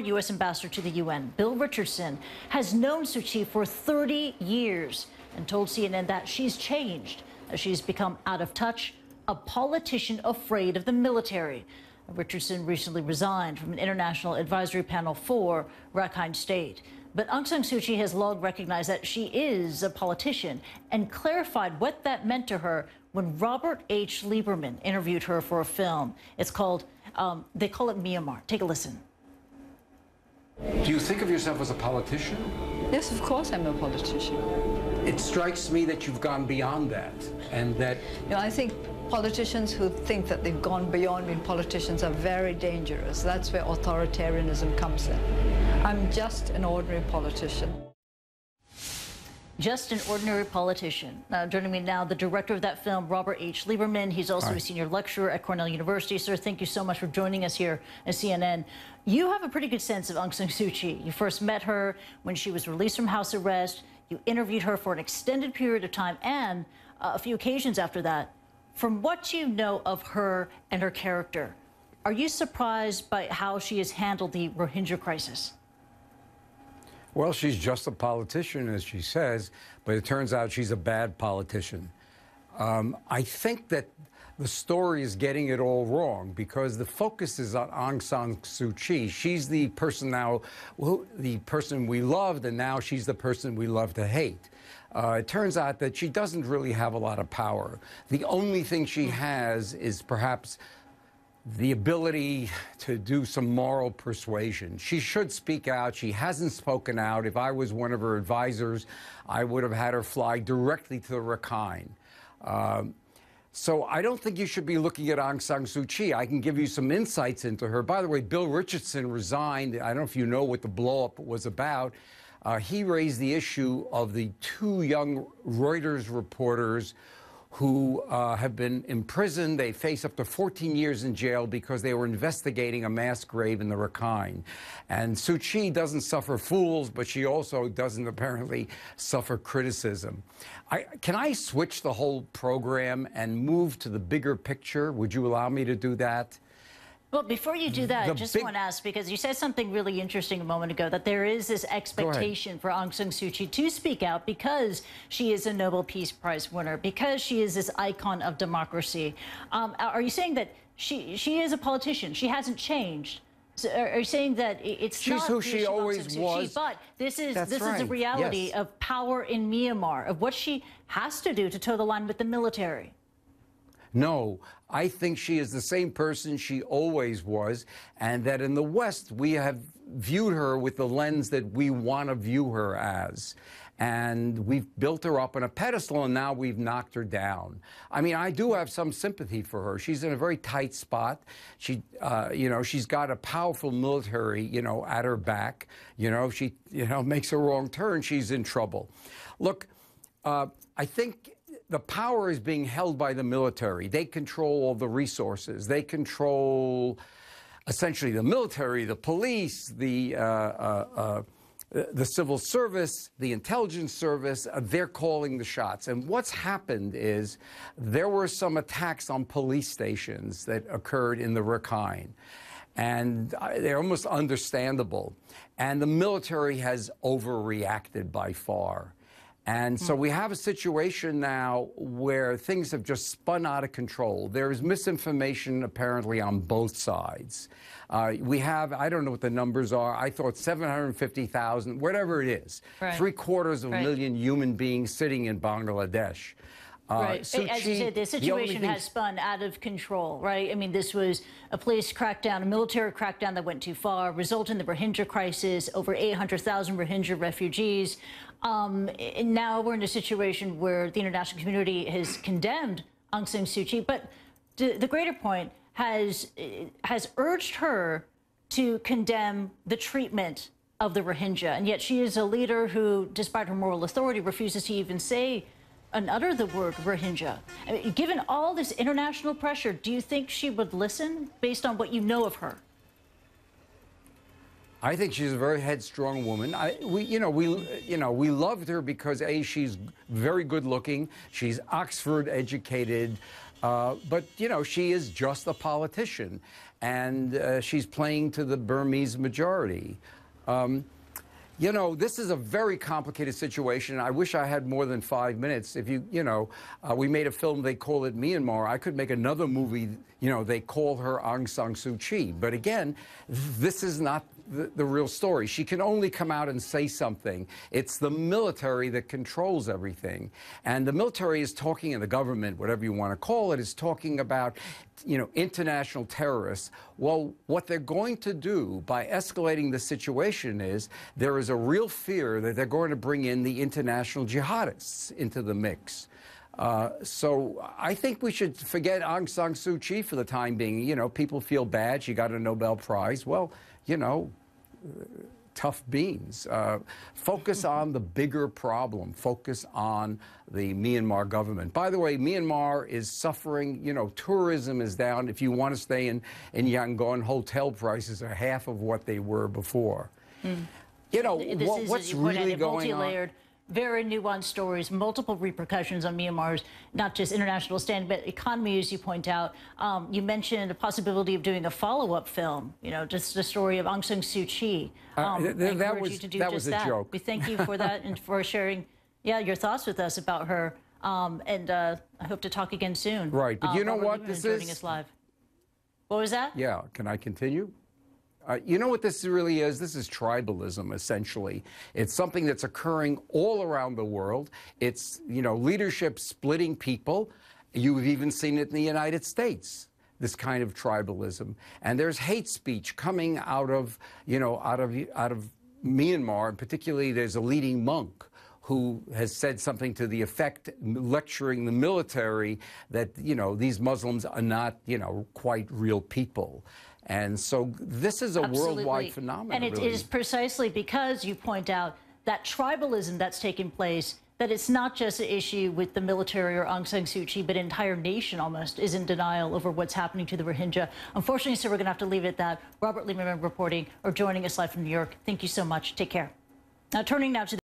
U.S. Ambassador to the UN, Bill Richardson, has known Suu Kyi for 30 years and told CNN that she's changed, that she's become out of touch, a politician afraid of the military. Richardson recently resigned from an international advisory panel for Rakhine State. But Aung San Suu Kyi has long recognized that she is a politician and clarified what that meant to her when Robert H. Lieberman interviewed her for a film. It's called, they call it Myanmar. Take a listen. Do you think of yourself as a politician? Yes, of course I'm a politician. It strikes me that you've gone beyond that, and that... You know, I think politicians who think that they've gone beyond being politicians are very dangerous. That's where authoritarianism comes in. I'm just an ordinary politician. Just an ordinary politician. Joining me now, the director of that film, Robert H. Lieberman. He's also a senior lecturer at Cornell University. Sir, thank you so much for joining us here at CNN. You have a pretty good sense of Aung San Suu Kyi. You first met her when she was released from house arrest. You interviewed her for an extended period of time and a few occasions after that. From what you know of her and her character, are you surprised by how she has handled the Rohingya crisis? Well, she's just a politician, as she says, but it turns out she's a bad politician. I think that the story is getting it all wrong because the focus is on Aung San Suu Kyi. She's the person now, the person we loved, and now she's the person we love to hate. It turns out that she doesn't really have a lot of power. The only thing she has is perhaps the ability to do some moral persuasion. She should speak out. She hasn't spoken out. If I was one of her advisors, I would have had her fly directly to the Rakhine. So I don't think you should be looking at Aung San Suu Kyi. I can give you some insights into her. By the way, Bill Richardson resigned. I don't know if you know what the blow-up was about. He raised the issue of the two young Reuters reporters who have been imprisoned. They face up to 14 years in jail because they were investigating a mass grave in the Rakhine. And Suu Kyi doesn't suffer fools, but she also doesn't apparently suffer criticism. Can I switch the whole program and move to the bigger picture? Would you allow me to do that? Well, before you do that, I just want to ask, because you said something really interesting a moment ago, that there is this expectation for Aung San Suu Kyi to speak out because she is a Nobel Peace Prize winner, because she is this icon of democracy. Are you saying that she is a politician? She hasn't changed? So are you saying that it's She's not who she always was? But this is right. the reality of power in Myanmar, of what she has to do to toe the line with the military. No, I think she is the same person she always was, and that in the West we have viewed her with the lens that we want to view her as. And we've built her up on a pedestal, and now we've knocked her down. I mean, I do have some sympathy for her. She's in a very tight spot. She, you know, she's got a powerful military, you know, at her back. You know, if she, you know, makes a wrong turn, she's in trouble. Look, I think the power is being held by the military. They control all the resources. They control essentially the military, the police, the civil service, the intelligence service. They're calling the shots. And what's happened is there were some attacks on police stations that occurred in the Rakhine. And they're almost understandable. And the military has overreacted by far. And so we have a situation now where things have just spun out of control. There is misinformation apparently on both sides. We have, I don't know what the numbers are, I thought 750,000, whatever it is, right. 750,000 human beings sitting in Bangladesh. Right. As you said, the situation has spun out of control, right? I mean, this was a police crackdown, a military crackdown that went too far, resulted in the Rohingya crisis, over 800,000 Rohingya refugees. And now we're in a situation where the international community has condemned Aung San Suu Kyi, but the greater point has urged her to condemn the treatment of the Rohingya, and yet she is a leader who, despite her moral authority, refuses to even say and utter the word Rohingya. I mean, given all this international pressure, do you think she would listen based on what you know of her? I think she's a very headstrong woman. We loved her because A, she's very good looking. She's Oxford educated. But, you know, she is just a politician, and she's playing to the Burmese majority. You know, this is a very complicated situation. I wish I had more than 5 minutes. If we made a film, they call it Myanmar. I could make another movie, you know, they call her Aung San Suu Kyi. But again, this is not the real story. She can only come out and say something. It's the military that controls everything. And the military is talking, and the government, whatever you want to call it, is talking about, you know, international terrorists. Well, what they're going to do by escalating the situation is there is a real fear that they're going to bring in the international jihadists into the mix. So I think we should forget Aung San Suu Kyi for the time being. You know, people feel bad. She got a Nobel Prize. Well, you know, tough beans. Focus on the bigger problem. Focus on the Myanmar government. By the way, Myanmar is suffering. You know, tourism is down. If you want to stay in Yangon, hotel prices are half of what they were before. You know, what's really going on? Very nuanced stories, multiple repercussions on Myanmar's, not just international standing, but economy, as you point out. You mentioned the possibility of doing a follow-up film, you know, just the story of Aung San Suu Kyi. That was a joke. We thank you for that and for sharing, your thoughts with us about her. I hope to talk again soon. Right, but you know what this is? Joining us live. What was that? Yeah, can I continue? You know what this really is? This is tribalism, essentially. It's something that's occurring all around the world. It's, you know, leadership splitting people. You've even seen it in the United States, this kind of tribalism. And there's hate speech coming out of, you know, out of Myanmar, and particularly there's a leading monk who has said something to the effect, lecturing the military, that, you know, these Muslims are not, you know, quite real people. And so this is a worldwide phenomenon. And it is precisely because you point out that tribalism that's taking place, that it's not just an issue with the military or Aung San Suu Kyi, but an entire nation almost is in denial over what's happening to the Rohingya. Unfortunately, sir, we're going to have to leave it at that. Robert Lieberman reporting or joining us live from New York. Thank you so much. Take care. Now, turning now to